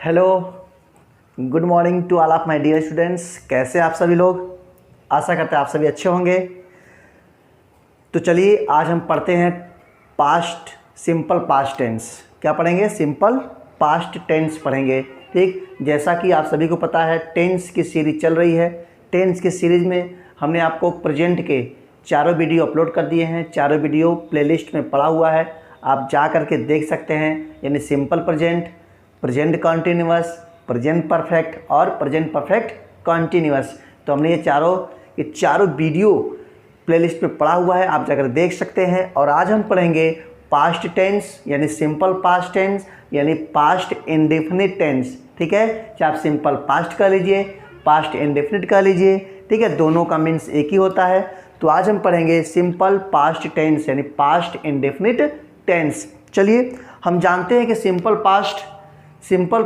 Hello, good morning to all of my dear students. कैसे आप सभी लोग? आशा करते हैं आप सभी अच्छे होंगे। तो चलिए आज हम पढ़ते हैं पास्ट सिंपल पास्ट टेंस। क्या पढ़ेंगे? सिंपल पास्ट टेंस पढ़ेंगे। ठीक, जैसा कि आप सभी को पता है टेंस की सीरीज चल रही है। टेंस की सीरीज में हमने आपको प्रेजेंट के चारों वीडियो अपलोड कर दिए हैं। चारों वीडियो प्लेलिस्ट में पड़ा हुआ है, आप जा कर के देख सकते हैं। यानी simple present, present continuous, present perfect और प्रेजेंट परफेक्ट कॉन्टिन्यूअस। तो हमने ये चारों वीडियो प्लेलिस्ट में पड़ा हुआ है, आप जाकर देख सकते हैं। और आज हम पढ़ेंगे पास्ट टेंस यानी सिंपल पास्ट टेंस यानी पास्ट इंडेफिनिट टेंस। ठीक है, चाहे आप सिंपल पास्ट कर लीजिए, पास्ट इंडेफिनिट कर लीजिए, ठीक है, दोनों का मीन्स एक ही होता है। तो आज हम पढ़ेंगे सिंपल पास्ट टेंस यानी पास्ट इंडेफिनिट टेंस। चलिए हम जानते हैं कि सिंपल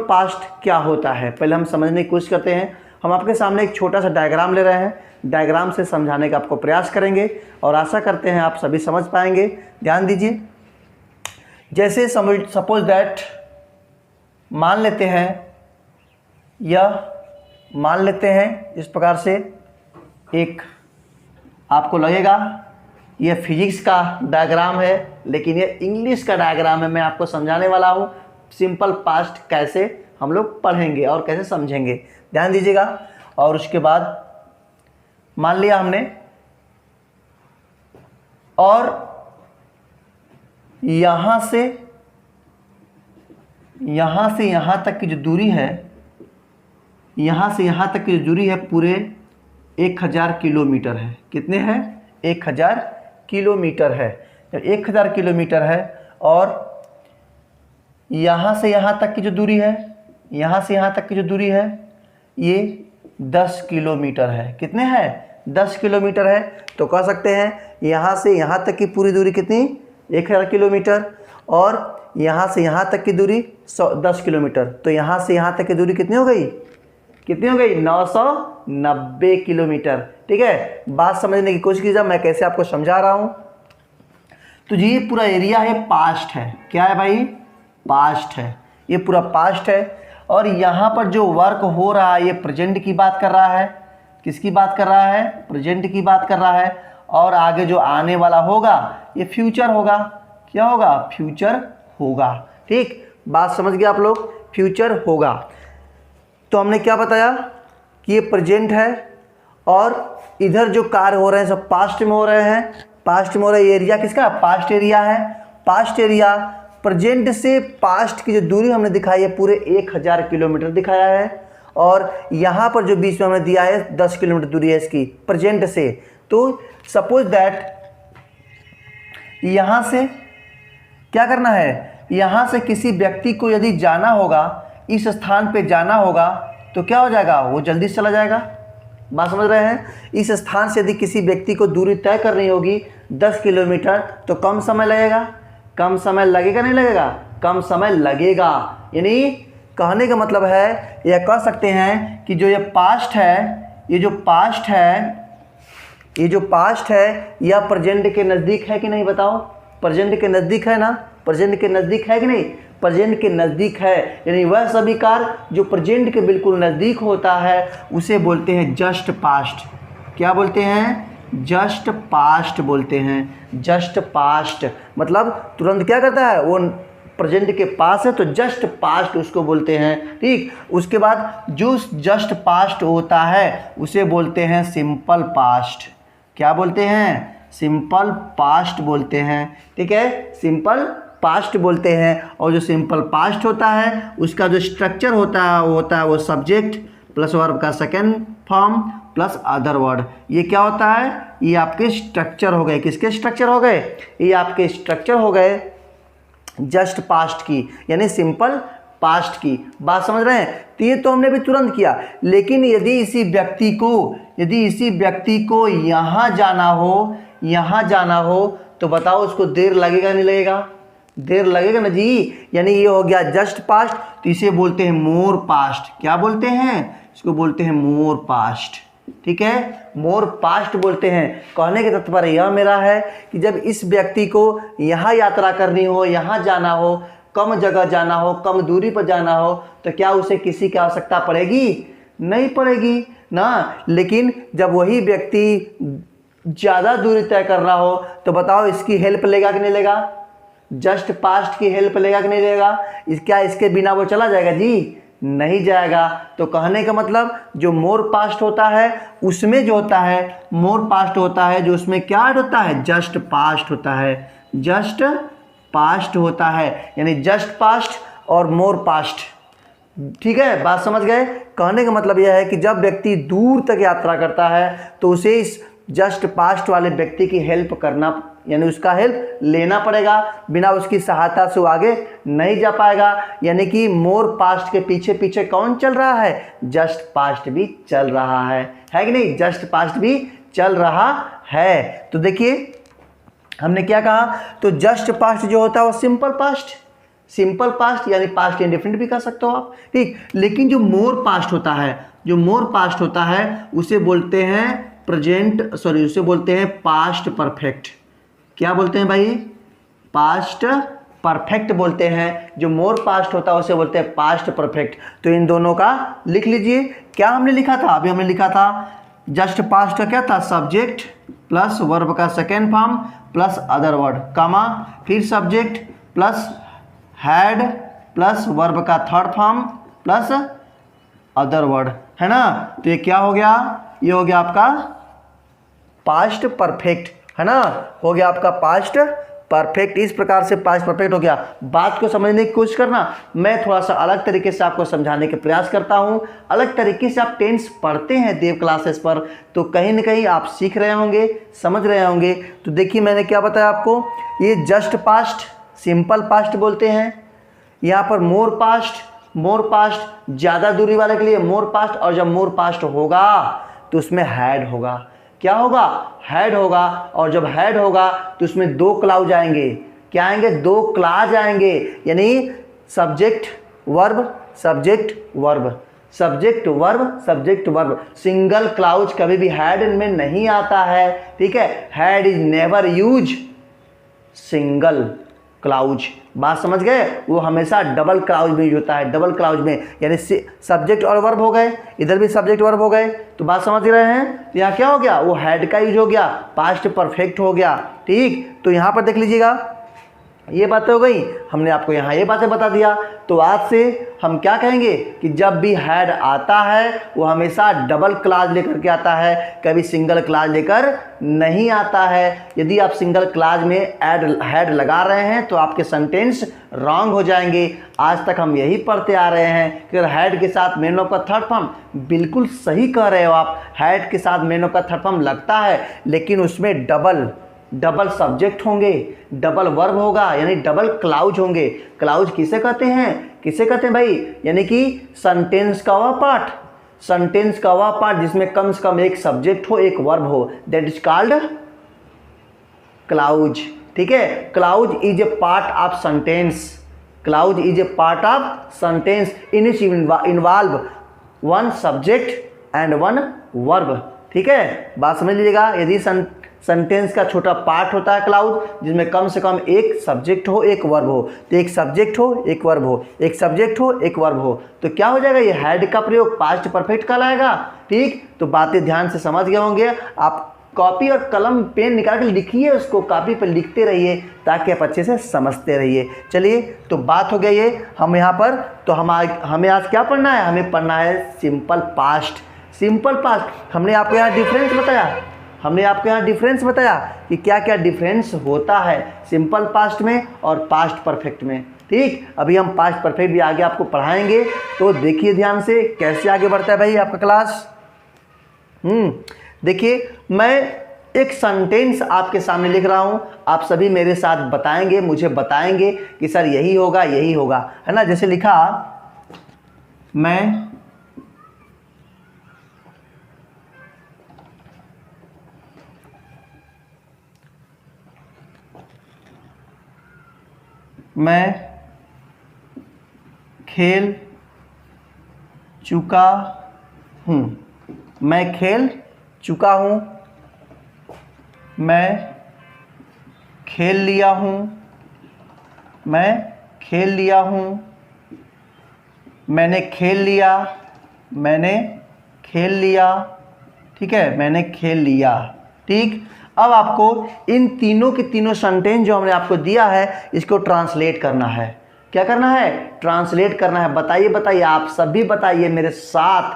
पास्ट क्या होता है, पहले हम समझने की कोशिश करते हैं। हम आपके सामने एक छोटा सा डायग्राम ले रहे हैं, डायग्राम से समझाने का आपको प्रयास करेंगे और आशा करते हैं आप सभी समझ पाएंगे। ध्यान दीजिए, जैसे सपोज दैट मान लेते हैं इस प्रकार से, एक आपको लगेगा ये फिजिक्स का डायग्राम है लेकिन ये इंग्लिश का डायग्राम है। मैं आपको समझाने वाला हूँ सिंपल पास्ट कैसे हम लोग पढ़ेंगे और कैसे समझेंगे। ध्यान दीजिएगा। और उसके बाद मान लिया हमने, और यहाँ से यहाँ तक की जो दूरी है, यहाँ से यहाँ तक की जो दूरी है पूरे 1000 किलोमीटर है। कितने हैं? 1000 किलोमीटर है। 1000 किलोमीटर है। और यहाँ से यहाँ तक की जो दूरी है, यहाँ से यहाँ तक की जो दूरी है ये 10 किलोमीटर है। कितने हैं? 10 किलोमीटर है। तो कह सकते हैं यहाँ से यहाँ तक की पूरी दूरी कितनी? 1000 किलोमीटर। और यहाँ से यहाँ तक की दूरी 10 किलोमीटर। तो यहाँ से यहाँ तक की दूरी कितनी हो गई? 990 किलोमीटर। ठीक है, बात समझने की कोशिश कीजिए, मैं कैसे आपको समझा रहा हूँ। तो ये पूरा एरिया है, पास्ट है। क्या है भाई? पास्ट है। ये पूरा पास्ट है। और यहाँ पर जो वर्क हो रहा है ये प्रेजेंट की बात कर रहा है। किसकी बात कर रहा है? प्रेजेंट की बात कर रहा है। और आगे जो आने वाला होगा ये फ्यूचर होगा। क्या होगा? फ्यूचर होगा। ठीक, बात समझ गए आप लोग? फ्यूचर होगा। तो हमने क्या बताया कि ये प्रेजेंट है और इधर जो कार्य हो रहे हैं सब पास्ट में हो रहे हैं। पास्ट में हो रहा है। एरिया किसका? पास्ट एरिया है। पास्ट एरिया, प्रेजेंट से पास्ट की जो दूरी हमने दिखाई है पूरे 1000 किलोमीटर दिखाया है। और यहाँ पर जो बीच में हमने दिया है 10 किलोमीटर दूरी है इसकी प्रेजेंट से। तो सपोज दैट यहाँ से क्या करना है? यहाँ से किसी व्यक्ति को यदि जाना होगा, इस स्थान पे जाना होगा, तो क्या हो जाएगा? वो जल्दी से चला जाएगा। बात समझ रहे हैं? इस स्थान से यदि किसी व्यक्ति को दूरी तय करनी होगी 10 किलोमीटर तो कम समय लगेगा। कम समय लगेगा नहीं लगेगा? कम समय लगेगा। यानी कहने का मतलब है, यह कह सकते हैं कि जो ये पास्ट है, ये जो पास्ट है यह प्रेजेंट के नज़दीक है कि नहीं? बताओ, प्रेजेंट के नज़दीक है ना? प्रेजेंट के नज़दीक है कि नहीं? प्रेजेंट के नज़दीक है। यानी वह सभी कार्य जो प्रेजेंट के बिल्कुल नज़दीक होता है उसे बोलते हैं जस्ट पास्ट। क्या बोलते हैं? जस्ट पास्ट बोलते हैं। जस्ट पास्ट मतलब तुरंत क्या करता है? वो प्रेजेंट के पास है तो जस्ट पास्ट उसको बोलते हैं। ठीक, उसके बाद जो जस्ट पास्ट होता है उसे बोलते हैं सिंपल पास्ट। क्या बोलते हैं? सिंपल पास्ट बोलते हैं। ठीक है, सिंपल पास्ट बोलते हैं। और जो सिंपल पास्ट होता है उसका जो स्ट्रक्चर होता है वो सब्जेक्ट प्लस वर्ब का second form plus other word. ये क्या होता है? ये आपके स्ट्रक्चर हो गए। किसके स्ट्रक्चर हो गए? ये आपके स्ट्रक्चर हो गए जस्ट पास्ट की, यानी सिंपल पास्ट की। बात समझ रहे हैं? तो ये तो हमने भी तुरंत किया। लेकिन यदि इसी व्यक्ति को यहाँ जाना हो तो बताओ उसको देर लगेगा नहीं लगेगा? देर लगेगा ना जी। यानी ये हो गया जस्ट पास्ट, तो इसे बोलते हैं मोर पास्ट। क्या बोलते हैं? इसको बोलते हैं मोर पास्ट। ठीक है, मोर पास्ट बोलते हैं। कहने के तात्पर्य यह मेरा है कि जब इस व्यक्ति को यहाँ यात्रा करनी हो, यहाँ जाना हो, कम जगह जाना हो, कम दूरी पर जाना हो, तो क्या उसे किसी की आवश्यकता पड़ेगी? नहीं पड़ेगी ना। लेकिन जब वही व्यक्ति ज़्यादा दूरी तय कर रहा हो तो बताओ इसकी हेल्प लेगा कि नहीं लेगा? जस्ट पास्ट की हेल्प लेगा कि नहीं लेगा? क्या इसके बिना वो चला जाएगा जी? नहीं जाएगा। तो कहने का मतलब जो मोर पास्ट होता है उसमें जो होता है मोर पास्ट होता है, जो उसमें क्या ऐड होता है? जस्ट पास्ट होता है, जस्ट पास्ट होता है, यानी जस्ट पास्ट और मोर पास्ट। ठीक है, बात समझ गए? कहने का मतलब यह है कि जब व्यक्ति दूर तक यात्रा करता है तो उसे इस जस्ट पास्ट वाले व्यक्ति की हेल्प करना, यानी उसका हेल्प लेना पड़ेगा। बिना उसकी सहायता से वो आगे नहीं जा पाएगा। यानी कि मोर पास्ट के पीछे पीछे कौन चल रहा है? जस्ट पास्ट भी चल रहा है कि नहीं? जस्ट पास्ट भी चल रहा है। तो देखिए हमने क्या कहा, तो जस्ट पास्ट जो होता है वो सिंपल पास्ट, सिंपल पास्ट यानी पास्ट इंडिफिनिट भी कह सकते हो आप, ठीक। लेकिन जो मोर पास्ट होता है, जो मोर पास्ट होता है उसे बोलते हैं उसे बोलते हैं पास्ट परफेक्ट। क्या बोलते हैं भाई? पास्ट परफेक्ट बोलते हैं। जो मोर पास्ट होता है उसे बोलते हैं पास्ट परफेक्ट। तो इन दोनों का लिख लीजिए। क्या हमने लिखा था? अभी हमने लिखा था जस्ट पास्ट का क्या था? सब्जेक्ट प्लस वर्ब का second form plus other word, comma, फिर subject plus had plus verb का third form plus other word, है ना। तो ये क्या हो गया? ये हो गया आपका पास्ट परफेक्ट, है ना। हो गया आपका पास्ट परफेक्ट। इस प्रकार से पास्ट परफेक्ट हो गया। बात को समझने की कोशिश करना, मैं थोड़ा सा अलग तरीके से आपको समझाने के प्रयास करता हूँ। अलग तरीके से आप टेंस पढ़ते हैं देव क्लासेस पर, तो कहीं ना कहीं आप सीख रहे होंगे, समझ रहे होंगे। तो देखिए मैंने क्या बताया आपको, ये जस्ट पास्ट सिंपल पास्ट बोलते हैं। यहाँ पर मोर पास्ट ज़्यादा दूरी वाले के लिए मोर पास्ट, और जब मोर पास्ट होगा तो उसमें हैड होगा। क्या होगा? हैड होगा। और जब हैड होगा तो उसमें दो क्लाउज आएंगे। क्या आएंगे? दो क्लाज आएंगे, यानी subject verb subject verb, subject verb subject verb. Single clause कभी भी हैड में नहीं आता है, ठीक है। Head is never use single clause. बात समझ गए? वो हमेशा डबल क्लाउज में यूज होता है, डबल क्लाउज में, यानी सब्जेक्ट और वर्ब हो गए, इधर भी सब्जेक्ट वर्ब हो गए। तो बात समझ रहे हैं? तो यहाँ क्या हो गया? वो हैड का यूज हो गया, पास्ट परफेक्ट हो गया, ठीक। तो यहाँ पर देख लीजिएगा, ये बातें हो गई, हमने आपको यहाँ ये बातें बता दिया। तो आज से हम क्या कहेंगे कि जब भी हैड आता है वो हमेशा डबल क्लाज लेकर के आता है, कभी सिंगल क्लाज लेकर नहीं आता है। यदि आप सिंगल क्लाज में हैड लगा रहे हैं तो आपके सेंटेंस रॉन्ग हो जाएंगे। आज तक हम यही पढ़ते आ रहे हैं कि हैड के साथ मेन ऑफ का थर्ड फॉर्म, बिल्कुल सही कह रहे हो आप, हैड के साथ मेन ऑफ का थर्ड फॉर्म लगता है, लेकिन उसमें डबल सब्जेक्ट होंगे, डबल वर्ब होगा, यानी डबल क्लाउज होंगे। क्लाउज किसे कहते हैं? किसे कहते हैं भाई? यानी कि सेंटेंस का वह पार्ट, सेंटेंस का वह पार्ट जिसमें कम से कम एक सब्जेक्ट हो, एक वर्ब हो, दैट इज कॉल्ड क्लाउज, ठीक है। Clause is a part of sentence, clause is a part of sentence in it involve one subject and one verb, ठीक है। बात समझ लीजिएगा। यदि सेंटेंस का छोटा पार्ट होता है क्लाउज, जिसमें कम से कम एक सब्जेक्ट हो, एक वर्ब हो, तो एक सब्जेक्ट हो, एक वर्ब हो, एक सब्जेक्ट हो, एक वर्ब हो, तो क्या हो जाएगा? ये हैड का प्रयोग पास्ट परफेक्ट कहलाएगा, ठीक। तो बातें ध्यान से समझ गए होंगे। आप कॉपी और कलम पेन निकाल के लिखिए, उसको कॉपी पर लिखते रहिए ताकि आप अच्छे से समझते रहिए। चलिए, तो बात हो गई है हम यहाँ पर। तो हमें आज क्या पढ़ना है? हमें पढ़ना है सिंपल पास्ट। सिंपल पास्ट हमने आपको यहाँ डिफरेंस बताया, कि क्या क्या डिफरेंस होता है सिंपल पास्ट में और पास्ट परफेक्ट में, ठीक। अभी हम पास्ट परफेक्ट भी आगे आपको पढ़ाएंगे, तो देखिए ध्यान से कैसे आगे बढ़ता है भाई आपका क्लास। देखिए, मैं एक सेंटेंस आपके सामने लिख रहा हूं, आप सभी मेरे साथ बताएंगे, मुझे बताएंगे कि सर यही होगा, है ना। जैसे लिखा, मैं खेल चुका हूँ, मैं खेल चुका हूँ, मैं खेल लिया हूँ, मैं खेल लिया हूँ, मैंने खेल लिया, मैंने खेल लिया, ठीक है, मैंने खेल लिया। ठीक, अब आपको इन तीनों के तीनों सेंटेंस जो हमने आपको दिया है इसको ट्रांसलेट करना है। क्या करना है? ट्रांसलेट करना है। बताइए बताइए, आप सभी बताइए मेरे साथ,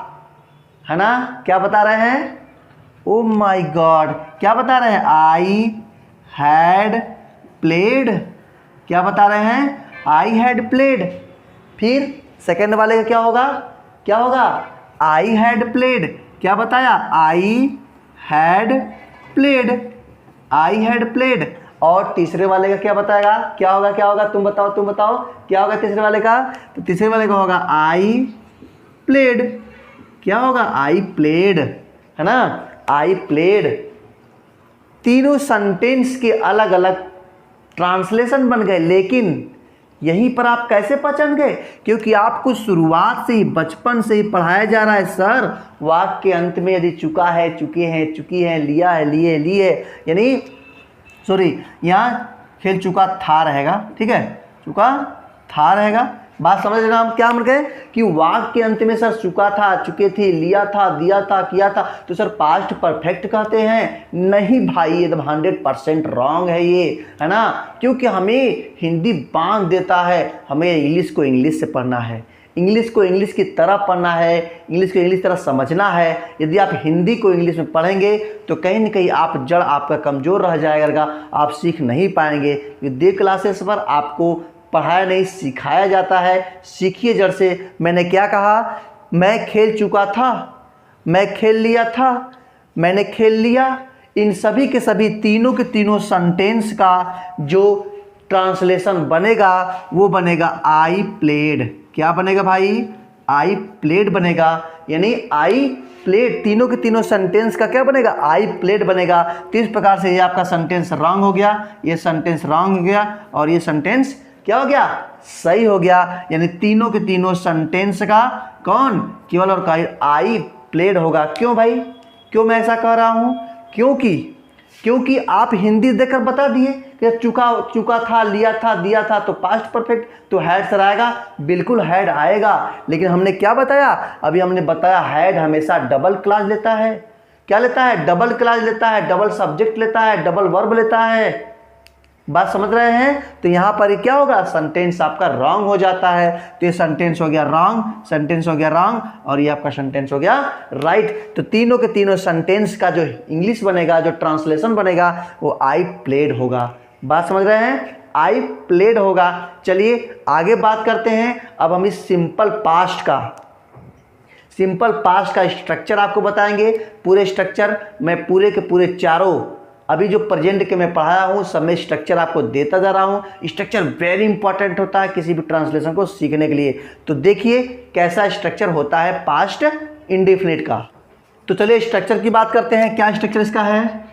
है ना? क्या बता रहे हैं? ओ माय गॉड, क्या बता रहे हैं? I had played. क्या बता रहे हैं? I had played. फिर सेकेंड वाले का क्या होगा? क्या होगा? I had played. क्या बताया? I had played, I had played. और तीसरे वाले का क्या बताएगा? क्या होगा? क्या होगा? तुम बताओ, तुम बताओ, क्या होगा तीसरे वाले का? तो तीसरे वाले का होगा आई प्लेड। क्या होगा? आई प्लेड, है ना? I played. तीनों सेंटेंस के अलग अलग ट्रांसलेशन बन गए, लेकिन यहीं पर आप कैसे पहचान गए? क्योंकि आपको शुरुआत से ही, बचपन से ही पढ़ाया जा रहा है, सर वाक्य के अंत में यदि चुका है, चुके हैं, चुकी है, लिया है, लिए, लिए, यानी सॉरी, यहाँ खेल चुका था रहेगा, ठीक है, चुका था रहेगा। बात समझ लेना। हम क्या समझ गए कि वाक्य के अंत में सर चुका था, चुके थे, लिया था, दिया था, किया था, तो सर पास्ट परफेक्ट कहते हैं? नहीं भाई, एकदम 100% रॉन्ग है ये, है ना? क्योंकि हमें हिंदी बांध देता है, हमें इंग्लिश को इंग्लिश से पढ़ना है, इंग्लिश को इंग्लिश की तरह पढ़ना है, इंग्लिश को इंग्लिश की तरह समझना है। यदि आप हिंदी को इंग्लिश में पढ़ेंगे तो कहीं ना कहीं आप जड़ आपका कमज़ोर रह जाएगा, आप सीख नहीं पाएंगे। विद्या क्लासेस पर आपको पढ़ाया नहीं, सिखाया जाता है। सीखिए जड़ से। मैंने क्या कहा? मैं खेल चुका था, मैं खेल लिया था, मैंने खेल लिया। इन सभी के सभी तीनों के तीनों सेंटेंस का जो ट्रांसलेशन बनेगा वो बनेगा आई प्लेड। क्या बनेगा भाई? आई प्लेड बनेगा। यानी आई प्लेड, तीनों के तीनों सेंटेंस का क्या बनेगा? आई प्लेड बनेगा। तो इस प्रकार से ये आपका सेंटेंस रॉन्ग हो गया, ये सेंटेंस रॉन्ग हो गया, और ये सेंटेंस क्या हो गया? सही हो गया। यानी तीनों के तीनों सेंटेंस का कौन? केवल और आई प्लेड होगा। क्यों भाई? क्यों मैं ऐसा कह रहा हूं? क्योंकि आप हिंदी देखकर बता दिए कि चुका था, लिया था, दिया था, तो पास्ट परफेक्ट, तो हैड सर आएगा। बिल्कुल हैड आएगा, लेकिन हमने क्या बताया? अभी हमने बताया हैड हमेशा डबल क्लास लेता है। क्या लेता है? डबल क्लास लेता है, डबल सब्जेक्ट लेता है, डबल वर्ब लेता है। बात समझ रहे हैं? तो यहां पर क्या होगा? सेंटेंस आपका रॉन्ग हो जाता है। तो ये सेंटेंस हो गया रॉन्ग, सेंटेंस हो गया रॉन्ग, और ये आपका सेंटेंस हो गया राइट। तो तीनों के तीनों सेंटेंस का जो इंग्लिश बनेगा, जो ट्रांसलेशन बनेगा, वो आई प्लेड होगा। बात समझ रहे हैं? आई प्लेड होगा। चलिए आगे बात करते हैं। अब हम इस सिंपल पास्ट का स्ट्रक्चर आपको बताएंगे। पूरे स्ट्रक्चर मैं पूरे के पूरे चारों अभी जो प्रेजेंट के मैं पढ़ाया हूँ सब में स्ट्रक्चर आपको देता जा रहा हूँ। स्ट्रक्चर वेरी इंपॉर्टेंट होता है किसी भी ट्रांसलेशन को सीखने के लिए। तो देखिए कैसा स्ट्रक्चर होता है पास्ट इंडेफिनिट का। तो चलिए स्ट्रक्चर की बात करते हैं। क्या स्ट्रक्चर इसका है?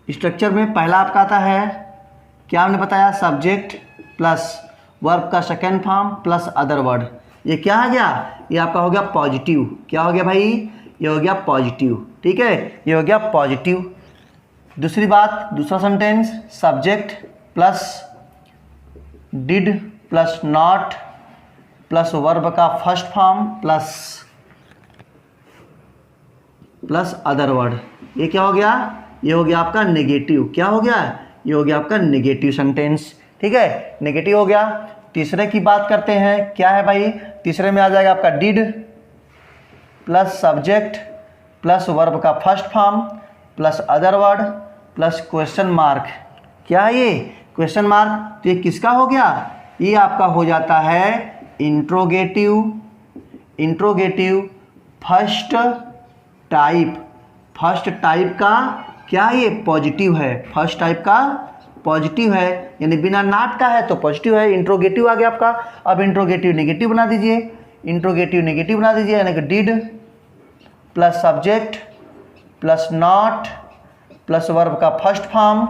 स्ट्रक्चर में पहला आपका आता है, क्या हमने बताया? सब्जेक्ट प्लस वर्ब का second form plus other word. ये क्या आ गया? ये आपका हो गया पॉजिटिव। क्या हो गया भाई? ये हो गया पॉजिटिव। ठीक है, ये हो गया पॉजिटिव। दूसरी बात, दूसरा sentence, subject plus did plus not plus verb का first form plus other word. ये क्या हो गया? ये हो गया आपका नेगेटिव। क्या हो गया? ये हो गया आपका नेगेटिव सेंटेंस। ठीक है, नेगेटिव हो गया। तीसरे की बात करते हैं। क्या है भाई? तीसरे में आ जाएगा आपका did plus subject plus verb का first form plus other word plus question mark. क्या है ये? Question mark. तो ये किसका हो गया? ये आपका हो जाता है इंट्रोगेटिव फर्स्ट टाइप का। क्या ये? पॉजिटिव है। फर्स्ट टाइप का पॉजिटिव है, यानी बिना नॉट का है तो पॉजिटिव है। इंट्रोगेटिव आ गया आपका। अब इंट्रोगेटिव नेगेटिव बना दीजिए, यानी कि did plus subject plus not plus verb का first form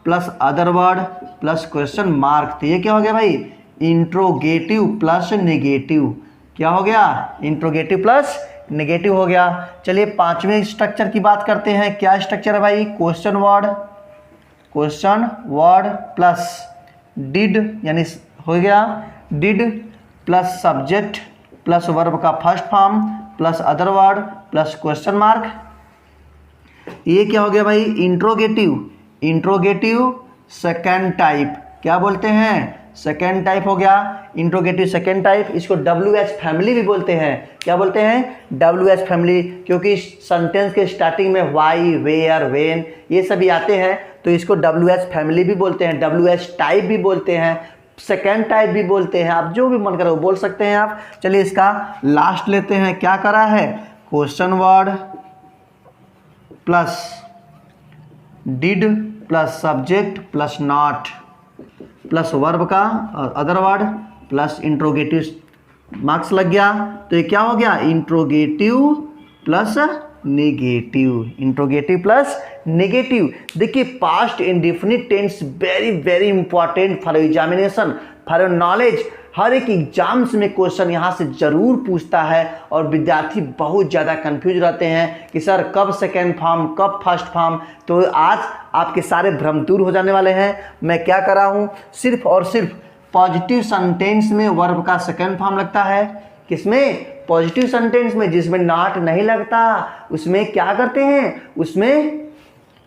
plus other word plus question mark. तो ये क्या हो गया भाई? Interrogative plus negative. क्या हो गया? इंट्रोगेटिव प्लस नेगेटिव हो गया। चलिए पांचवें स्ट्रक्चर की बात करते हैं। क्या स्ट्रक्चर है भाई? क्वेश्चन वर्ड प्लस डिड, यानी हो गया did plus subject plus verb का first form plus other word plus question mark. ये क्या हो गया भाई? Interrogative second type. क्या बोलते हैं? सेकेंड टाइप हो गया इंट्रोगेटिव सेकेंड टाइप। इसको WH फैमिली भी बोलते हैं। क्या बोलते हैं? WH फैमिली, क्योंकि सेंटेंस के स्टार्टिंग में वाई, वेयर, वेन ये सभी आते हैं, तो इसको WH फैमिली भी बोलते हैं, WH टाइप भी बोलते हैं, सेकेंड टाइप भी बोलते हैं। आप जो भी मन करे वो बोल सकते हैं आप। चलिए इसका लास्ट लेते हैं। क्या करा है? Question word plus did plus subject plus not plus verb का और other word plus interrogative marks लग गया। तो ये क्या हो गया? Interrogative plus negative. देखिए past indefinite tense very important for examination, for knowledge. हर एक एग्जाम्स में क्वेश्चन यहाँ से जरूर पूछता है और विद्यार्थी बहुत ज़्यादा कंफ्यूज रहते हैं कि सर कब सेकेंड फॉर्म, कब फर्स्ट फॉर्म। तो आज आपके सारे भ्रम दूर हो जाने वाले हैं। मैं क्या कर रहा हूँ? सिर्फ और सिर्फ पॉजिटिव सेंटेंस में वर्ब का सेकेंड फॉर्म लगता है। किसमें? पॉजिटिव सेंटेंस में। जिसमें नॉट नहीं लगता उसमें क्या करते हैं? उसमें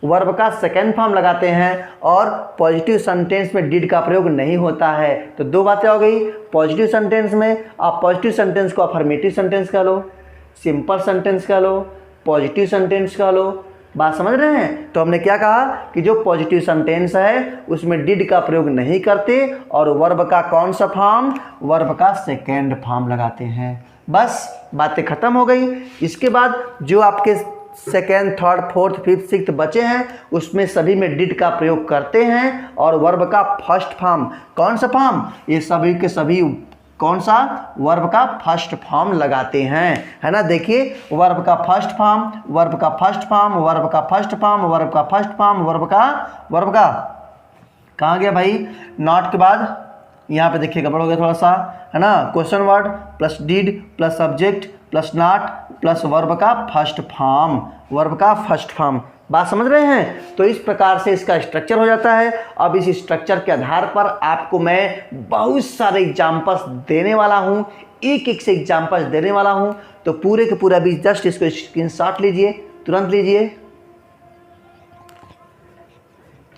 वर्ब का सेकेंड फॉर्म लगाते हैं और पॉजिटिव सेंटेंस में डिड का प्रयोग नहीं होता है। तो दो बातें हो गई। पॉजिटिव सेंटेंस में आप पॉजिटिव सेंटेंस को अफर्मेटिव सेंटेंस कह लो, सिंपल सेंटेंस कह लो, पॉजिटिव सेंटेंस कह लो। बात समझ रहे हैं? तो हमने क्या कहा कि जो पॉजिटिव सेंटेंस है उसमें डिड का प्रयोग नहीं करते और वर्ब का कौन सा फॉर्म? वर्ब का सेकेंड फॉर्म लगाते हैं। बस बातें खत्म हो गई। इसके बाद जो आपके second, third, fourth, fifth, sixth बचे हैं उसमें सभी में डिड का प्रयोग करते हैं और वर्ब का फर्स्ट फॉर्म, कौन सा फॉर्म? ये सभी के सभी कौन सा? वर्ब का फर्स्ट फॉर्म लगाते हैं, है ना। देखिए वर्ब का फर्स्ट फॉर्म, वर्ब का फर्स्ट फॉर्म, वर्ब का फर्स्ट फॉर्म, वर्ब का फर्स्ट फॉर्म, वर्ब का कहाँ गया भाई? नॉट के बाद यहाँ पे देखिए गड़बड़ हो गया थोड़ा सा, है ना। Question word plus did plus subject plus not plus verb का फर्स्ट फॉर्म। बात समझ रहे हैं? तो इस प्रकार से इसका स्ट्रक्चर हो जाता है। अब इस स्ट्रक्चर के आधार पर आपको मैं बहुत सारे एग्जाम्पल्स देने वाला हूँ, एक से एग्जाम्पल्स देने वाला हूँ। तो पूरे के पूरा भी जस्ट इसको स्क्रीनशॉट लीजिए, तुरंत लीजिए।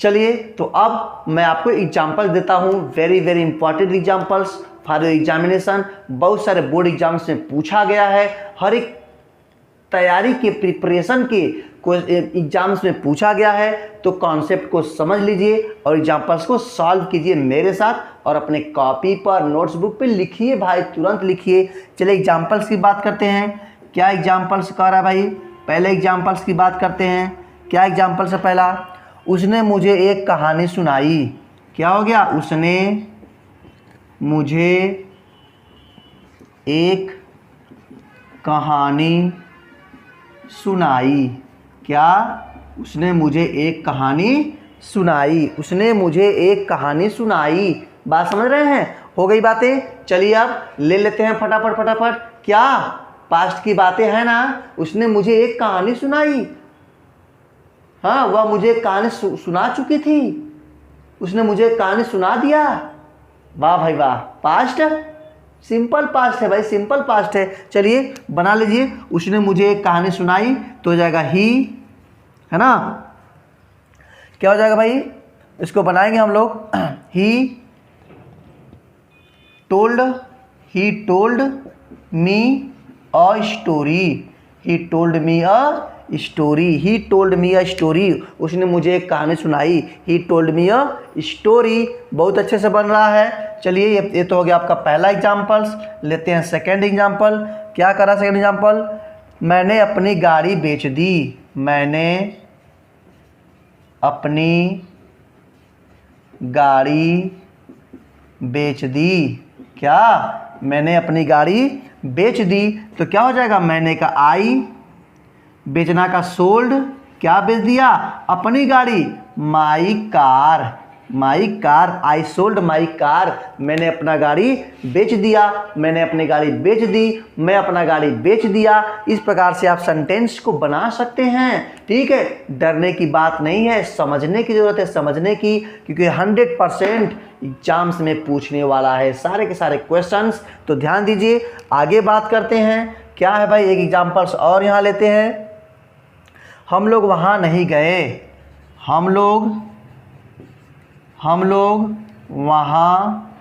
चलिए तो अब मैं आपको एग्जाम्पल देता हूँ, very important examples for examination. बहुत सारे बोर्ड एग्जाम्स में पूछा गया है, हर एक तैयारी के प्रिपरेशन के एग्जाम्स में पूछा गया है। तो कॉन्सेप्ट को समझ लीजिए और एग्जाम्पल्स को सॉल्व कीजिए मेरे साथ और अपने कॉपी पर, नोट्सबुक पे लिखिए भाई, तुरंत लिखिए। चलिए एग्जाम्पल्स की बात करते हैं। क्या एग्जाम्पल्स कह रहा है भाई? पहले एग्जाम्पल्स की बात करते हैं। क्या एग्जाम्पल्स है? पहला, उसने मुझे एक कहानी सुनाई। क्या हो गया? उसने मुझे एक कहानी सुनाई। क्या? उसने मुझे एक कहानी सुनाई। उसने मुझे एक कहानी सुनाई। बात समझ रहे हैं? हो गई बातें। चलिए अब ले लेते हैं फटाफट। क्या? पास्ट की बातें हैं ना। उसने मुझे एक कहानी सुनाई। हाँ, वह मुझे कहानी सुना चुकी थी। उसने मुझे कहानी सुना दिया। वाह भाई वाह। पास्ट, सिंपल पास्ट है भाई, सिंपल पास्ट है। चलिए बना लीजिए। उसने मुझे एक कहानी सुनाई तो हो जाएगा ही, है ना। क्या हो जाएगा भाई? इसको बनाएंगे हम लोग। He told me a story. He told me a story. उसने मुझे एक कहानी सुनाई। He told me a story. बहुत अच्छे से बन रहा है। चलिए ये तो हो गया आपका पहला एग्जाम्पल्स। लेते हैं सेकेंड एग्जाम्पल। क्या करा सेकेंड एग्जाम्पल? मैंने अपनी गाड़ी बेच दी। मैंने अपनी गाड़ी बेच दी। क्या? मैंने अपनी गाड़ी बेच दी। तो क्या हो जाएगा? मैंने का आई, बेचना का सोल्ड। क्या बेच दिया? अपनी गाड़ी, my car. My car, I sold my car, मैंने अपना गाड़ी बेच दिया, मैंने अपनी गाड़ी बेच दी, मैं अपना गाड़ी बेच दिया। इस प्रकार से आप सेंटेंस को बना सकते हैं। ठीक है, डरने की बात नहीं है, समझने की ज़रूरत है, समझने की, क्योंकि 100% एग्जाम्स में पूछने वाला है सारे के सारे क्वेश्चंस। तो ध्यान दीजिए, आगे बात करते हैं। क्या है भाई, एक एग्जाम्पल्स और यहाँ लेते हैं। हम लोग वहाँ नहीं गए, हम लोग वहाँ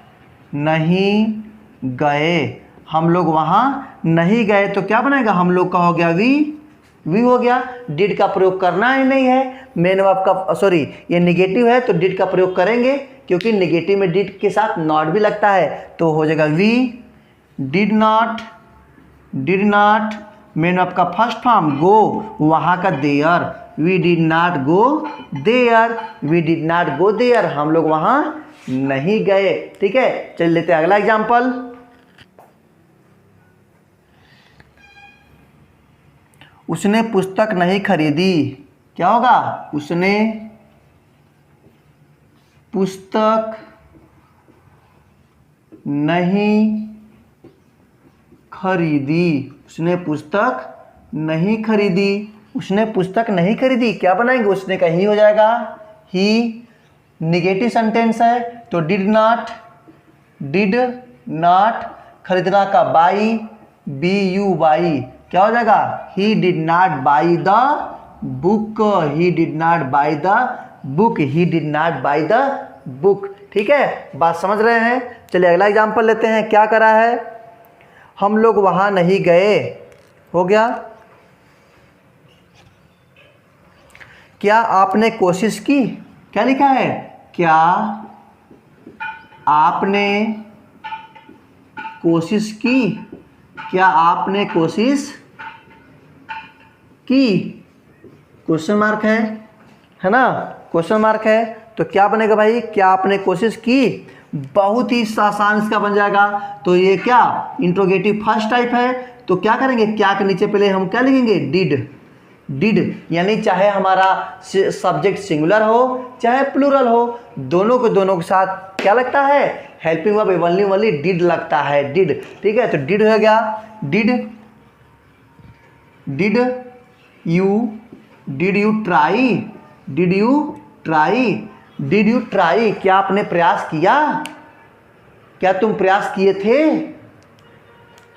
नहीं गए, हम लोग वहाँ नहीं गए। तो क्या बनेगा, हम लोग का हो गया वी हो गया। डिड का प्रयोग करना ही नहीं है, मेन वर्ब का, सॉरी ये निगेटिव है तो डिड का प्रयोग करेंगे, क्योंकि निगेटिव में डिड के साथ नॉट भी लगता है। तो हो जाएगा we did not, main verb का फर्स्ट फॉर्म गो, वहाँ का there, we did not go there, we did not go there, हम लोग वहाँ नहीं गए। ठीक है, चल लेते हैं अगला एग्जाम्पल। उसने पुस्तक नहीं खरीदी, क्या होगा, उसने पुस्तक नहीं खरीदी, उसने पुस्तक नहीं खरीदी, उसने पुस्तक नहीं खरीदी। क्या बनाएंगे, उसने का ही हो जाएगा, ही। निगेटिव सेंटेंस है तो डिड नॉट, खरीदना का बाई, BUY, क्या हो जाएगा, he did not by the book, he did not by the book, he did not by the book. ठीक है, बात समझ रहे हैं। चलिए अगला एग्जाम्पल लेते हैं। क्या करा है, हम लोग वहाँ नहीं गए, हो गया। क्या आपने कोशिश की, क्या लिखा है, क्या आपने कोशिश की, क्या आपने कोशिश की, क्वेश्चन मार्क है ना, क्वेश्चन मार्क है। तो क्या बनेगा भाई, क्या आपने कोशिश की, बहुत ही आसान इसका बन जाएगा। तो ये क्या, इंट्रोगेटिव फर्स्ट टाइप है। तो क्या करेंगे, क्या के नीचे पहले हम क्या लिखेंगे, डिड, यानी चाहे हमारा सब्जेक्ट सिंगुलर हो चाहे प्लूरल हो, दोनों के साथ क्या लगता है, हेल्पिंग वर्ब ओनली डिड लगता है, डिड। ठीक है, तो डिड हो गया, डिड यू ट्राई, क्या आपने प्रयास किया, क्या तुम प्रयास किए थे,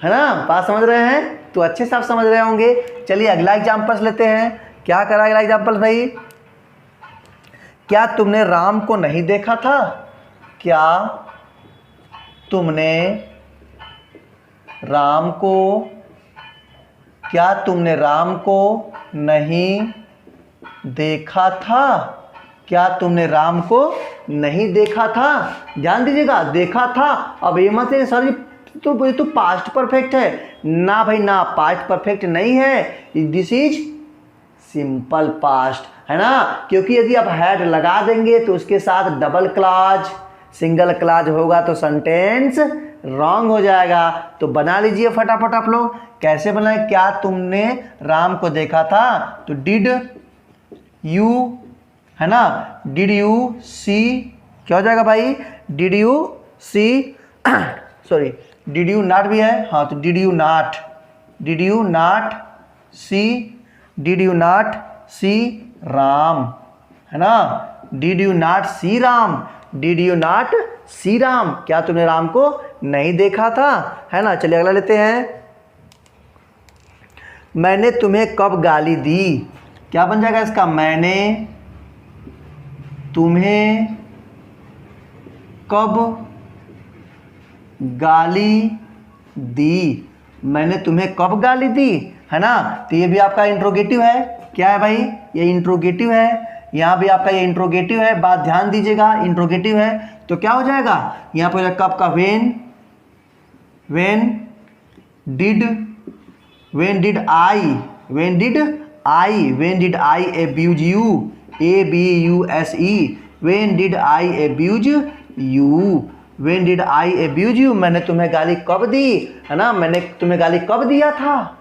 है ना, बात समझ रहे हैं। तो अच्छे से आप समझ रहे होंगे। चलिए अगला एग्जाम्पल लेते हैं। क्या करा अगला एग्जाम्पल भाई, क्या तुमने राम को नहीं देखा था, क्या तुमने राम को नहीं देखा था, क्या तुमने राम को नहीं देखा था। ध्यान दीजिएगा, देखा था। अब ये मत है सर जी तो पास्ट परफेक्ट है ना भाई ना, पास्ट परफेक्ट नहीं है, दिस इज सिंपल पास्ट, है ना। क्योंकि यदि आप हैड लगा देंगे तो उसके साथ डबल क्लॉज, सिंगल क्लॉज होगा तो सेंटेंस रॉन्ग हो जाएगा। तो बना लीजिए फटाफट आप लोग। कैसे बनाए, क्या तुमने राम को देखा था, तो डिड यू, है ना, डिड यू सी, क्या हो जाएगा भाई, did you see, sorry did you not भी है, हाँ, तो did you not see Ram, है ना, did you not see Ram, क्या तुमने राम को नहीं देखा था, है ना। चलिए अगला लेते हैं। मैंने तुम्हें कब गाली दी, क्या बन जाएगा इसका, मैंने तुम्हें कब गाली दी, मैंने तुम्हें कब गाली दी, है ना। तो ये भी आपका इंट्रोगेटिव है। क्या है भाई, ये इंट्रोगेटिव है, यहाँ भी आपका ये इंट्रोगेटिव है। बात ध्यान दीजिएगा, इंट्रोगेटिव है तो क्या हो जाएगा, यहाँ पर कब का when did I abuse you, when did I abuse you, मैंने तुम्हें गाली कब दी, है ना, मैंने तुम्हें गाली कब दिया था।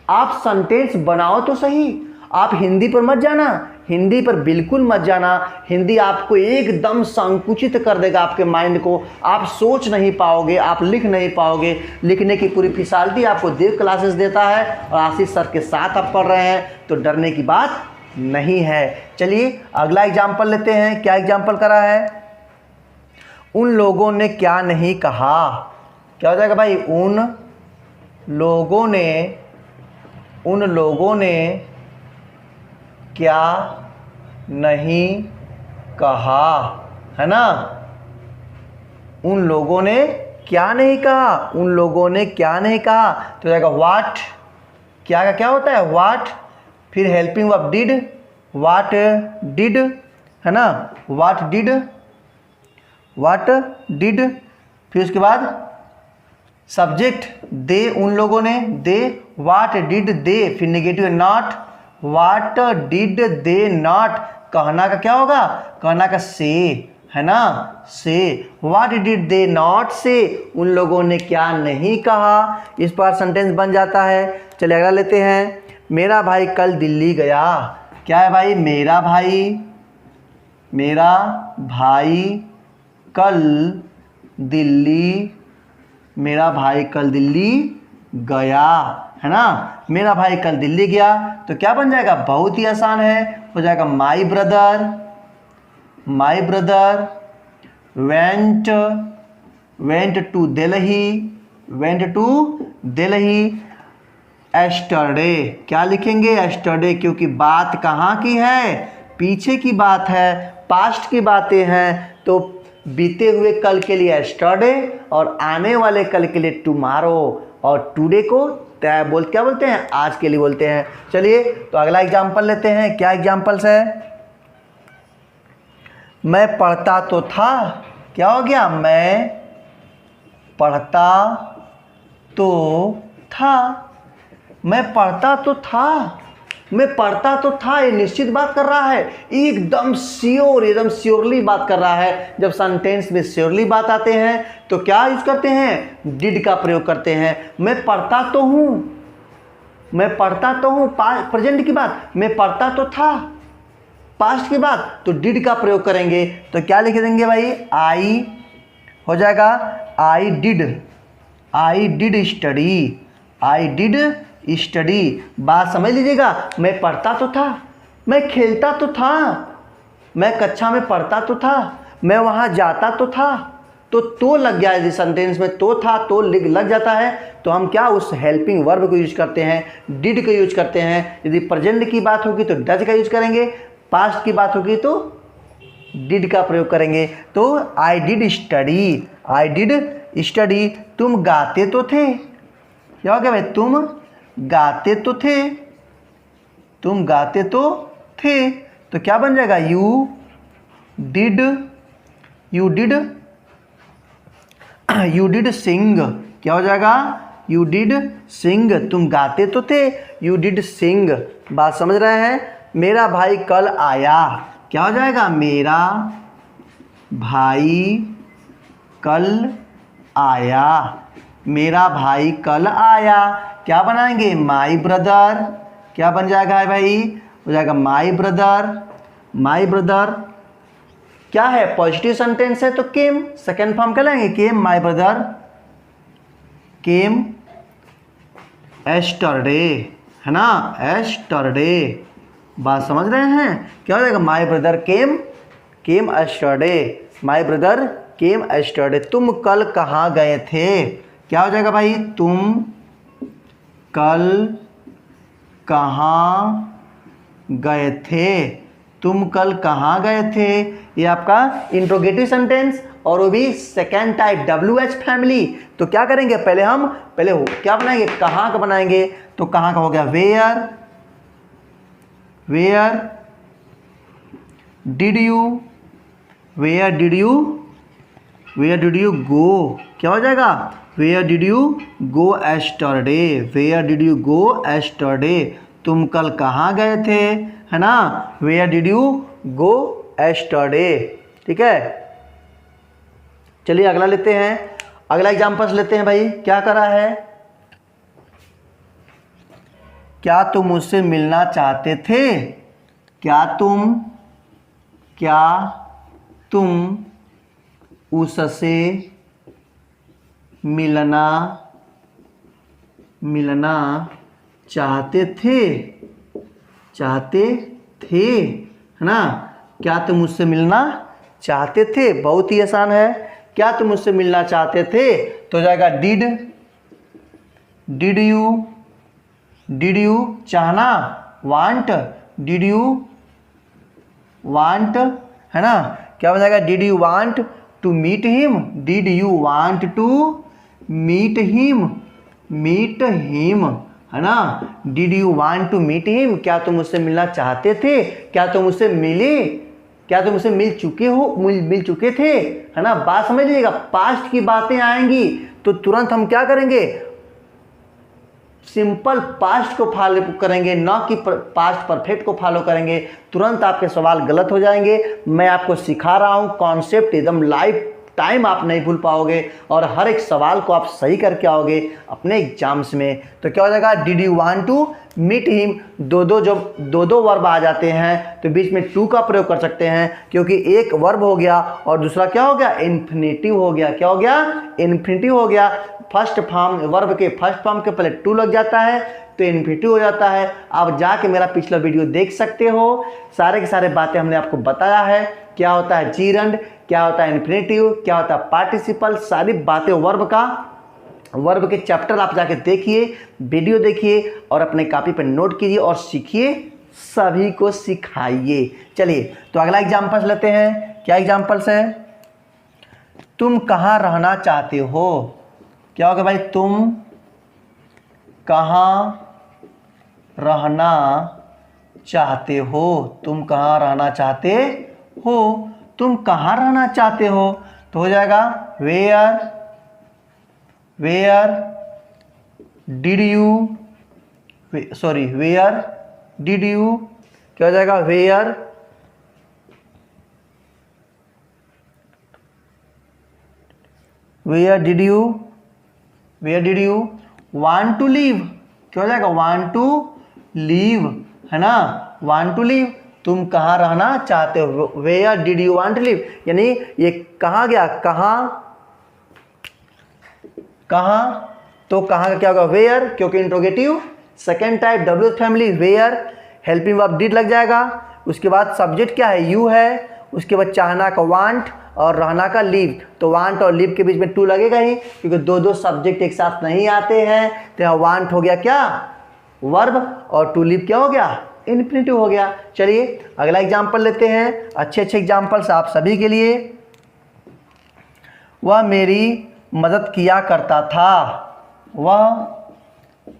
आप सेंटेंस बनाओ तो सही, आप हिंदी पर मत जाना, हिंदी पर बिल्कुल मत जाना। हिंदी आपको एकदम संकुचित कर देगा आपके माइंड को, आप सोच नहीं पाओगे, आप लिख नहीं पाओगे। लिखने की पूरी फैसिलिटी आपको देव क्लासेस देता है और आशीष सर के साथ आप पढ़ रहे हैं, तो डरने की बात नहीं है। चलिए अगला एग्जाम्पल लेते हैं। क्या एग्जाम्पल करा है? उन लोगों ने क्या नहीं कहा। क्या हो जाएगा भाई? उन लोगों ने क्या नहीं कहा, है ना? उन लोगों ने क्या नहीं कहा, उन लोगों ने क्या नहीं कहा, तो जाएगा व्हाट। क्या का क्या होता है? व्हाट, फिर helping verb did, what did, है ना? व्हाट डिड, फिर उसके बाद सब्जेक्ट दे, उन लोगों ने, दे, व्हाट डिड दे, फिर negative not, what did they not. कहना का क्या होगा? कहना का से, है ना? से, व्हाट डिड दे नॉट से, उन लोगों ने क्या नहीं कहा। इस पर सेंटेंस बन जाता है। चलिए अगला लेते हैं। मेरा भाई कल दिल्ली गया। क्या है भाई? मेरा भाई कल दिल्ली, मेरा भाई कल दिल्ली गया, है ना? मेरा भाई कल दिल्ली गया, तो क्या बन जाएगा? बहुत ही आसान है, हो जाएगा my brother went to Delhi yesterday. क्या लिखेंगे? एस्टरडे, क्योंकि बात कहाँ की है? पीछे की बात है, पास्ट की बातें हैं, तो बीते हुए कल के लिए एस्टरडे और आने वाले कल के लिए टुमारो, और टुडे को क्या बोलते हैं? आज के लिए बोलते हैं। चलिए तो अगला एग्जाम्पल लेते हैं। क्या एग्जाम्पल्स है? मैं पढ़ता तो था। क्या हो गया? मैं पढ़ता तो था, मैं पढ़ता तो था, मैं पढ़ता तो था। ये निश्चित बात कर रहा है, एकदम श्योरली बात कर रहा है। जब सेंटेंस में श्योरली बात आते हैं तो क्या यूज करते हैं? डिड का प्रयोग करते हैं। मैं पढ़ता तो हूँ, प्रेजेंट की बात, मैं पढ़ता तो था। पास्ट की बात तो डिड का प्रयोग करेंगे, तो क्या लिख देंगे भाई? आई हो जाएगा आई डिड स्टडी। बात समझ लीजिएगा। मैं पढ़ता तो था, मैं खेलता तो था, मैं कक्षा में पढ़ता तो था, मैं वहाँ जाता तो था, तो लग गया। यदि सेंटेंस में तो था तो लग जाता है, तो हम क्या उस हेल्पिंग वर्ब को यूज करते हैं, डिड को यूज करते हैं। यदि प्रेजेंट की बात होगी तो डज का यूज करेंगे, पास्ट की बात होगी तो डिड का प्रयोग करेंगे। तो आई डिड स्टडी। तुम गाते तो थे। क्या हो गया भाई? तुम गाते तो थे, तो क्या बन जाएगा? यू डिड सिंग। क्या हो जाएगा? यू डिड सिंग। तुम गाते तो थे, यू डिड सिंग। बात समझ रहे हैं? मेरा भाई कल आया। क्या हो जाएगा? मेरा भाई कल आया, मेरा भाई कल आया। क्या बनाएंगे? My brother. क्या बन जाएगा भाई? हो जाएगा माई ब्रदर। क्या है? पॉजिटिव सेंटेंस है तो केम, सेकेंड फॉर्म क्या लेंगे? केम माई ब्रदर केम एस्टरडे, है ना? एस्टरडे। बात समझ रहे हैं? क्या हो जाएगा? My brother came yesterday, my brother came yesterday. तुम कल कहाँ गए थे? क्या हो जाएगा भाई? तुम कल कहाँ गए थे। ये आपका इंट्रोगेटिव सेंटेंस, और वो भी सेकेंड टाइप WH फैमिली। तो क्या करेंगे? पहले क्या बनाएंगे? कहाँ का बनाएंगे, तो कहाँ का हो गया? Where did you go. क्या हो जाएगा? Where did you go yesterday. तुम कल कहाँ गए थे, है ना? Where did you go yesterday. ठीक है, चलिए अगला लेते हैं। अगला एग्जाम्पल्स लेते हैं भाई। क्या क्या तुम मुझसे मिलना चाहते थे? क्या तुम उससे मिलना चाहते थे? है ना? क्या तुम मुझसे मिलना चाहते थे? बहुत ही आसान है। क्या तुम मुझसे मिलना चाहते थे? तो हो जाएगा डिड यू चाहना, वांट, डिड यू वांट, है ना? क्या हो जाएगा? Did you want to meet him, did you want to meet him, है ना? Did you want to meet him, क्या तुम उससे मिलना चाहते थे? क्या तुम उससे मिले? क्या तुम उससे मिल चुके थे? है ना? बात समझ लीजिएगा, पास्ट की बातें आएंगी तो तुरंत हम क्या करेंगे? सिंपल पास्ट को फॉलो करेंगे, ना कि पास्ट परफेक्ट को फॉलो करेंगे। तुरंत आपके सवाल गलत हो जाएंगे। मैं आपको सिखा रहा हूँ कॉन्सेप्ट, एकदम लाइफ टाइम आप नहीं भूल पाओगे और हर एक सवाल को आप सही करके आओगे अपने एग्जाम्स में। तो क्या हो जाएगा? Did you want to meet him, दो वर्ब आ जाते हैं तो बीच में टू का प्रयोग कर सकते हैं, क्योंकि एक वर्ब हो गया और दूसरा क्या हो गया? इन्फिनिटिव हो गया। क्या हो गया? इन्फिनिटिव हो गया। फर्स्ट फॉर्म, वर्ब के फर्स्ट फॉर्म के पहले टू लग जाता है तो इन्फिनिटिव हो जाता है। आप जाके मेरा पिछला वीडियो देख सकते हो, सारे के सारे बातें हमने आपको बताया है। क्या होता है जीरंड, क्या होता है इन्फिनिटिव, क्या होता है पार्टिसिपल, सारी बातें वर्ब के चैप्टर आप जाके देखिए, वीडियो देखिए और अपने कॉपी पर नोट कीजिए और सीखिए, सभी को सिखाइए। चलिए तो अगला एग्जाम्पल्स लेते हैं। क्या एग्जाम्पल्स है? तुम कहाँ रहना चाहते हो? क्या होगा भाई? तुम कहाँ रहना चाहते हो? तुम कहाँ रहना चाहते हो? तुम कहाँ रहना चाहते हो? तो हो जाएगा वेयर डिड यू, क्या हो जाएगा? Where did you want to leave, क्या हो जाएगा? वांट टू लीव, है ना? वांट टू लीव, तुम कहाँ रहना चाहते हो? Where did you want to leave, यानी ये कहाँ गया? कहाँ तो कहाँ का क्या होगा? वेयर, क्योंकि interrogative. Second type W family, where, helping verb did लग जाएगा। उसके बाद सब्जेक्ट क्या है? यू है। उसके बाद चाहना का वांट और रहना का लीव, तो वांट और लीव के बीच में टू लगेगा ही, क्योंकि दो सब्जेक्ट एक साथ नहीं आते हैं। तो यहाँ वांट हो गया क्या? वर्ब, और टू लीव क्या हो गया? इन्फिनिटिव हो गया। चलिए अगला एग्जाम्पल लेते हैं, अच्छे एग्जाम्पल्स आप सभी के लिए। वह मेरी मदद किया करता था, वह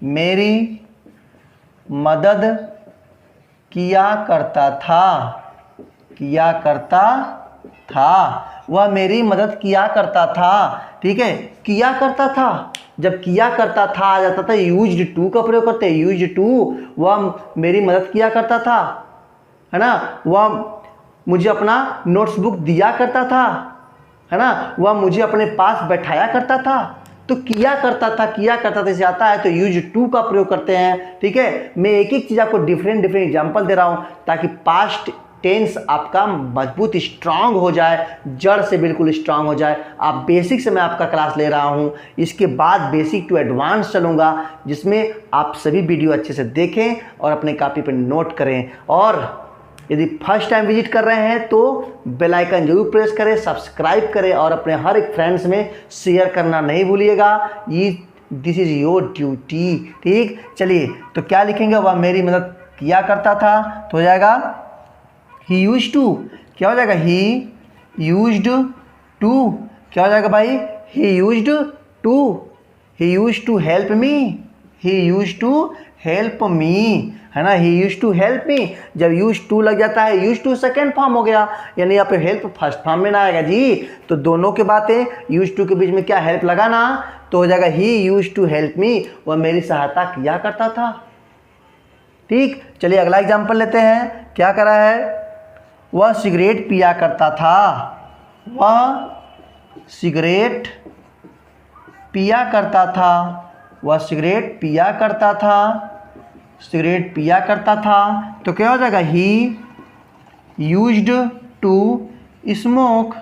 मेरी मदद किया करता था, वह मेरी मदद किया करता था। ठीक है, किया करता था, जब किया करता था आ जाता था यूज्ड टू का प्रयोग करते हैं, यूज्ड टू। वह मेरी मदद किया करता था, है ना? वह मुझे अपना नोट्स बुक दिया करता था, है ना? वह मुझे अपने पास बैठाया करता था। तो किया करता था से आता है तो यूज टू का प्रयोग करते हैं। ठीक है, मैं एक चीज़ आपको डिफरेंट एग्जाम्पल दे रहा हूँ ताकि पास्ट टेंस आपका मजबूत स्ट्रांग हो जाए, जड़ से बिल्कुल स्ट्रांग हो जाए। आप बेसिक से मैं आपका क्लास ले रहा हूँ, इसके बाद बेसिक टू एडवांस चलूँगा, जिसमें आप सभी वीडियो अच्छे से देखें और अपने कॉपी पर नोट करें। और यदि फर्स्ट टाइम विजिट कर रहे हैं तो बेल आइकन जरूर प्रेस करें, सब्सक्राइब करें और अपने हर एक फ्रेंड्स में शेयर करना नहीं भूलिएगा। This is your duty. ठीक, चलिए तो क्या लिखेंगे? वह मेरी मदद किया करता था, तो हो जाएगा ही यूज्ड टू। क्या हो जाएगा? ही यूज्ड टू, क्या हो जाएगा भाई? He used to help me, he used to help me, है ना? He used to help me, जब यूज्ड टू लग जाता है यूज्ड टू सेकेंड फॉर्म हो गया, यानी यहाँ पे हेल्प फर्स्ट फॉर्म में ना आएगा जी। तो दोनों के बातें यूज्ड टू के बीच में क्या हेल्प लगा ना, तो हो जाएगा he used to help me, वह मेरी सहायता किया करता था। ठीक, चलिए अगला एग्जाम्पल लेते हैं। क्या करा है? वह सिगरेट पिया करता था, वह सिगरेट पिया करता था, वह सिगरेट पिया करता था, सिगरेट पिया करता था, तो क्या हो जाएगा he used to smoke,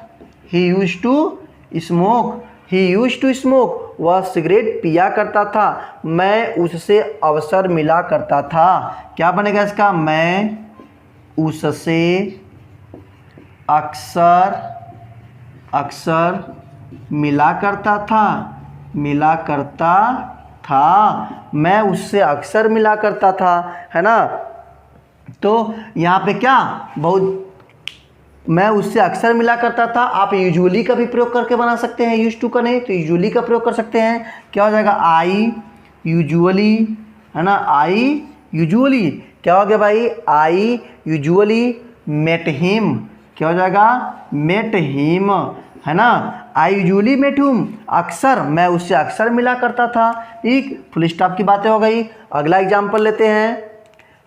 he used to smoke, he used to smoke, वह सिगरेट पिया करता था, मैं उससे अवसर मिला करता था। क्या बनेगा इसका, मैं उससे अक्सर मिला करता था, मैं उससे अक्सर मिला करता था, है ना। तो यहाँ पे क्या बहुत, मैं उससे अक्सर मिला करता था, आप यूजुअली का भी प्रयोग करके बना सकते हैं, यूज टू का नहीं तो यूजुअली का प्रयोग कर सकते हैं। क्या हो जाएगा, आई यूजुअली, है ना, आई यूजुअली, क्या हो गया भाई, आई यूजुअली मेट हिम, क्या हो जाएगा, मेट हिम, है ना, आई यूजुअली मेट हिम, अक्सर, मैं उससे अक्सर मिला करता था। ठीक, फुल स्टॉप की बातें हो गई। अगला एग्जाम्पल लेते हैं,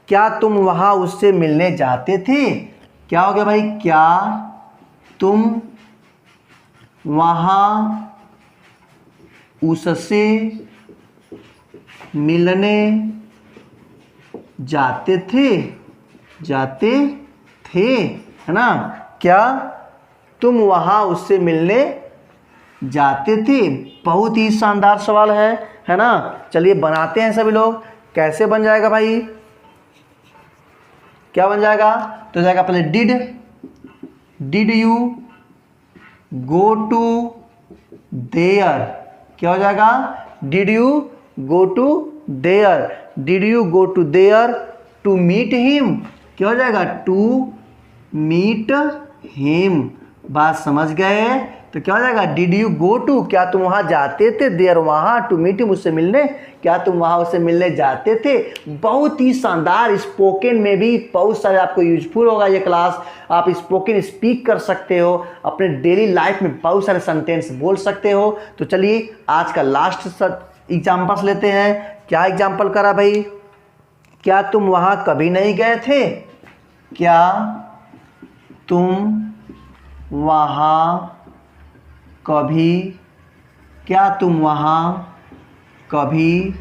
क्या तुम वहाँ उससे मिलने जाते थे, क्या हो गया भाई, क्या तुम वहाँ उससे मिलने जाते थे, है ना, क्या तुम वहाँ उससे मिलने जाते थे। बहुत ही शानदार सवाल है ना। चलिए बनाते हैं सभी लोग। कैसे बन जाएगा भाई, क्या बन जाएगा, तो जाएगा पहले did you go to there, क्या हो जाएगा, did you go to there to meet him, क्या हो जाएगा, टू मीट हिम। बात समझ गए, तो क्या हो जाएगा, डिड यू गो टू, क्या तुम वहाँ जाते थे, देयर वहाँ, टू मीट हिम उससे मिलने, क्या तुम वहाँ उससे मिलने जाते थे। बहुत ही शानदार, स्पोकन में भी बहुत सारे आपको यूजफुल होगा ये क्लास। आप स्पोकन स्पीक कर सकते हो, अपने डेली लाइफ में बहुत सारे सेंटेंस बोल सकते हो। तो चलिए आज का लास्ट एग्जाम्पल्स लेते हैं। क्या एग्जाम्पल करा भाई, क्या तुम वहाँ कभी नहीं गए थे, क्या तुम वहाँ कभी, क्या तुम वहाँ कभी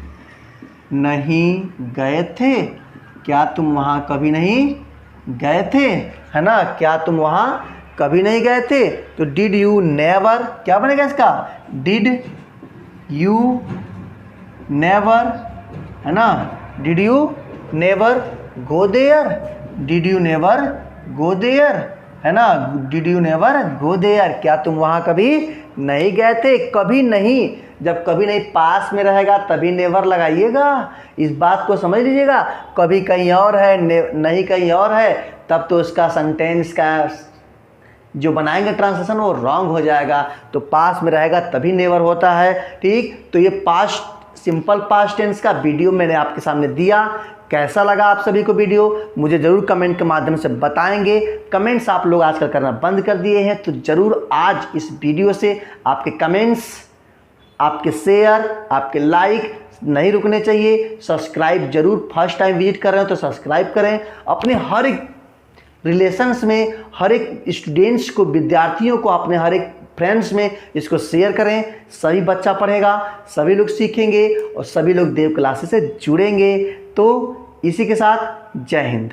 नहीं गए थे, क्या तुम वहाँ कभी नहीं गए थे, है ना, क्या तुम वहाँ कभी नहीं गए थे। तो डिड यू नेवर, क्या बनेगा इसका, डिड यू नेवर, है ना, did you never go there, did you never go there, है ना, did you never go there, क्या तुम वहाँ कभी नहीं गए थे। कभी नहीं, जब कभी नहीं पास में रहेगा तभी नेवर लगाइएगा, इस बात को समझ लीजिएगा। कभी कहीं और है, नहीं कहीं और है, तब तो उसका सेंटेंस का जो बनाएंगे ट्रांसलेशन वो रॉन्ग हो जाएगा। तो पास में रहेगा तभी नेवर होता है। ठीक, तो ये पास्ट, सिंपल पास्ट टेंस का वीडियो मैंने आपके सामने दिया। कैसा लगा आप सभी को वीडियो, मुझे ज़रूर कमेंट के माध्यम से बताएंगे। कमेंट्स आप लोग आजकल करना बंद कर दिए हैं, तो ज़रूर आज इस वीडियो से आपके कमेंट्स, आपके शेयर, आपके लाइक नहीं रुकने चाहिए। सब्सक्राइब जरूर, फर्स्ट टाइम विजिट कर रहे हो तो सब्सक्राइब करें। अपने हर एक रिलेशंस में, हर एक स्टूडेंट्स को, विद्यार्थियों को, अपने हर एक फ्रेंड्स में इसको शेयर करें। सभी बच्चा पढ़ेगा, सभी लोग सीखेंगे और सभी लोग देव क्लासेस से जुड़ेंगे। तो इसी के साथ जय हिंद।